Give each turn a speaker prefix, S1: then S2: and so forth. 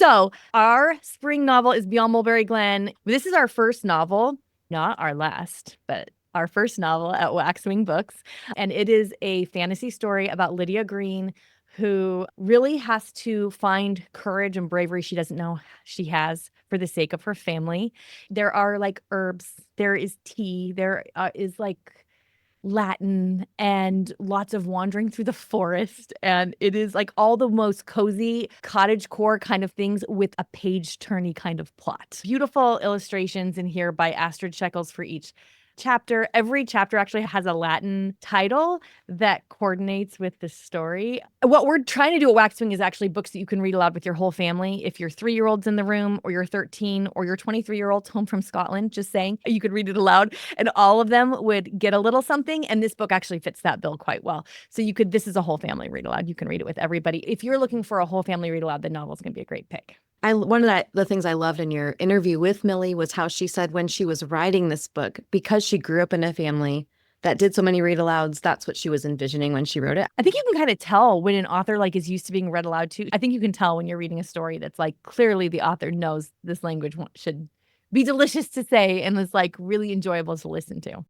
S1: So our spring novel is Beyond Mulberry Glen. This is our first novel, not our last, but our first novel at Waxwing Books. And it is a fantasy story about Lydia Green, who really has to find courage and bravery she doesn't know she has for the sake of her family. There are like herbs, there is tea, there is like Latin and lots of wandering through the forest. And it is like all the most cozy cottagecore kind of things with a page-turny kind of plot. Beautiful illustrations in here by Astrid Shekels for each chapter. Every chapter actually has a Latin title that coordinates with the story. What we're trying to do at Waxwing is actually books that you can read aloud with your whole family. If your 3-year-old's in the room, or your 13, or your 23-year-old's home from Scotland, just saying, you could read it aloud, and all of them would get a little something. And this book actually fits that bill quite well. So this is a whole family read aloud. You can read it with everybody. If you're looking for a whole family read aloud, the novel's going to be a great pick.
S2: One of the things I loved in your interview with Millie was how she said when she was writing this book, because she grew up in a family that did so many read alouds, that's what she was envisioning when she wrote it.
S1: I think you can kind of tell when an author like is used to being read aloud to. I think you can tell when you're reading a story that's like clearly the author knows this language should be delicious to say and is like really enjoyable to listen to.